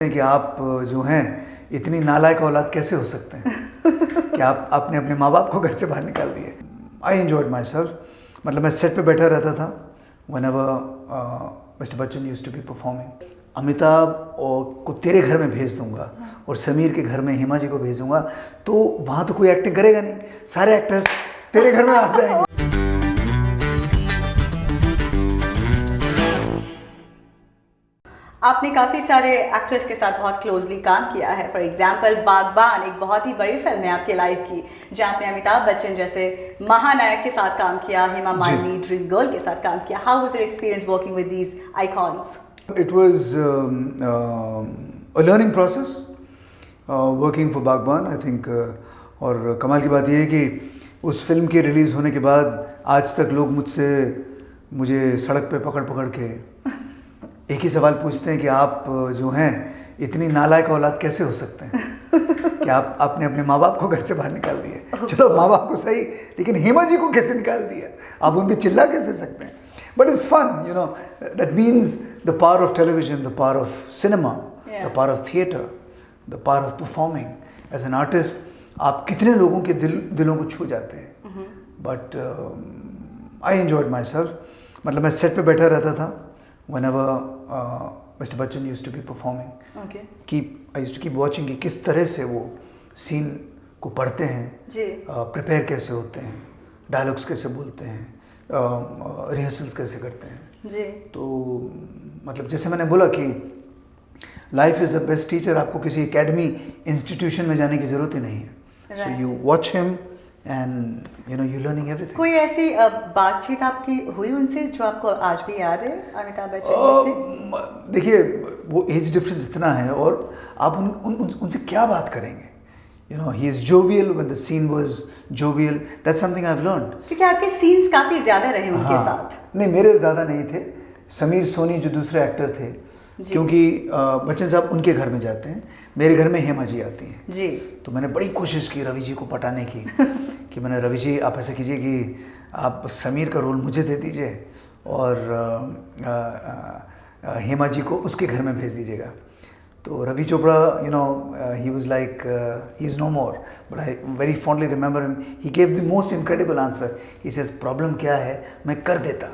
कि आप जो हैं इतनी नालायक औलाद कैसे हो सकते हैं कि आपने अपने माँ बाप को घर से बाहर निकाल दिए। I enjoyed myself. मतलब मैं सेट पे बैठा रहता था whenever Mr Bachchan used to be performing. Amitabh को तेरे घर में भेज दूंगा और समीर के घर में हेमा जी को भेज दूंगा, तो वहाँ तो कोई एक्टिंग करेगा नहीं, सारे एक्टर्स तेरे घर में आ जाएंगे। आपने काफ़ी सारे एक्टर्स के साथ बहुत क्लोजली काम किया है। फॉर एग्जांपल बागबान एक बहुत ही बड़ी फिल्म है आपके लाइफ की, जहाँ आपने अमिताभ बच्चन जैसे महानायक के साथ काम किया, हेमा मालिनी ड्रीम गर्ल के साथ काम किया। How was your experience working with these icons? It was a learning process working for बागबान, I think। और कमाल की बात यह है कि उस फिल्म के रिलीज़ होने के बाद आज तक लोग मुझे सड़क पे पकड़ पकड़ के एक ही सवाल पूछते हैं कि आप जो हैं इतनी नालायक औलाद कैसे हो सकते हैं कि आपने अपने माँ बाप को घर से बाहर निकाल दिए। चलो माँ बाप को सही, लेकिन हेमा जी को कैसे निकाल दिया? आप उन पर चिल्ला कैसे सकते हैं? But it's fun, you know. That means the power of television, the power of cinema, the power of theatre, the power of performing. As an artist, आप कितने लोगों के दिलों को छू जाते हैं। But I enjoyed myself. मतलब मैं सेट पे बैठा रहता था whenever Mr. Bachchan used to be performing. Okay. I used to keep watching कि किस तरह से वो सीन को पढ़ते हैं, प्रिपेयर कैसे होते हैं, डायलॉग्स कैसे बोलते हैं, रिहर्सल्स कैसे करते हैं जी। तो मतलब जैसे मैंने बोला कि life is a best teacher. आपको किसी एकेडमी इंस्टीट्यूशन में जाने की ज़रूरत ही नहीं है। So you watch him and you know you learning everything. कोई ऐसी बातचीत आपकी हुई उनसे जो आपको आज भी याद है अमिताभ बच्चन से? देखिए, वो एज डिफरेंस इतना है और आप उनसे क्या बात करेंगे? You know, he is jovial when the scene was jovial. That's something I've learned. क्योंकि आपके सीन्स काफ़ी ज़्यादा रहे उनके साथ। नहीं, मेरे ज़्यादा नहीं थे। समीर सोनी जो दूसरे एक्टर थे, क्योंकि बच्चन साहब उनके घर में जाते हैं, मेरे घर में हेमा जी आती हैं जी। तो मैंने बड़ी कोशिश की रवि जी को पटाने की कि मैंने रवि जी आप ऐसा कीजिए कि आप समीर का रोल मुझे दे दीजिए और हेमा जी को उसके घर में भेज दीजिएगा। तो Ravi Chopra, you know, he was like, he is no more, but I very fondly remember him. He gave the most incredible answer. He says, problem क्या है? मैं कर देता,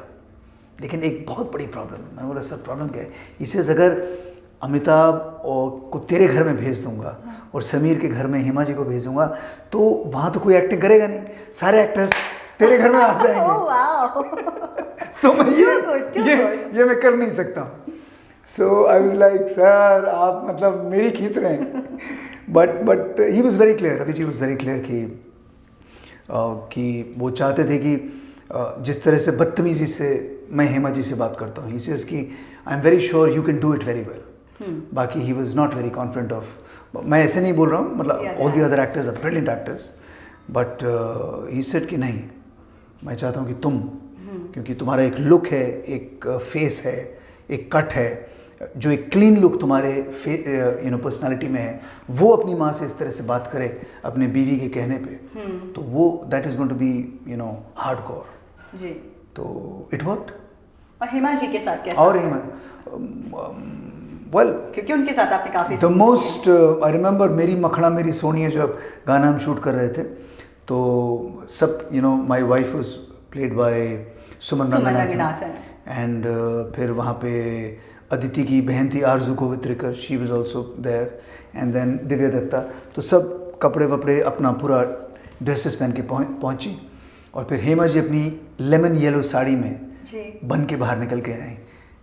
लेकिन एक बहुत बड़ी प्रॉब्लम है। मैंने बोला सर प्रॉब्लम क्या है? He says, अगर अमिताभ को तेरे घर में भेज दूंगा और समीर के घर में हेमा जी को भेज दूंगा, तो वहाँ तो कोई एक्टिंग करेगा नहीं, सारे एक्टर्स तेरे घर में आ जाएंगे। So ये मैं कर नहीं सकता। So I was like, sir, आप मतलब मेरी खींच रहे हैं। But he was very clear, Ravi ji was very clear कि वो चाहते थे कि जिस तरह से बदतमीजी से मैं हेमा जी से बात करता हूँ, he says कि I am very sure you can do it very well. बाकी he was not very confident of, मैं ऐसे नहीं बोल रहा हूँ, मतलब all the other actors are brilliant actors, but he said कि नहीं, मैं चाहता हूँ कि तुम, क्योंकि तुम्हारा एक लुक है, एक फेस है, एक कट है, जो एक क्लीन लुक तुम्हारे यू नो पर्सनालिटी में है, वो अपनी माँ से इस तरह से बात करे अपने बीवी के कहने पे, तो वो that is going to be you know hardcore जी। तो इट वर्कड। और हेमा जी के साथ कैसा? और हेमा वेल, क्योंकि उनके साथ आपने काफी द मोस्ट आई रिमेंबर मेरी मखना मेरी सोनिया, जब गाना हम शूट कर रहे थे तो सब you know my wife was played by Suman Ranganathan and फिर वहाँ पे अदिति की बहन थी Aarzoo Govitrikar, she was also there, and then Divya Dutta. तो सब कपड़े वपड़े अपना पूरा ड्रेसेस पहन के पहुँची और फिर हेमा जी अपनी लेमन येलो साड़ी में बन के बाहर निकल के आई,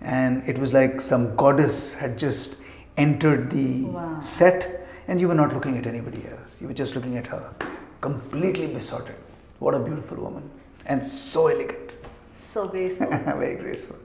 and it was like some goddess had just entered the set and you were not looking at anybody else, you were just looking at her, completely besotted. What a beautiful woman and so elegant. So graceful. Very graceful.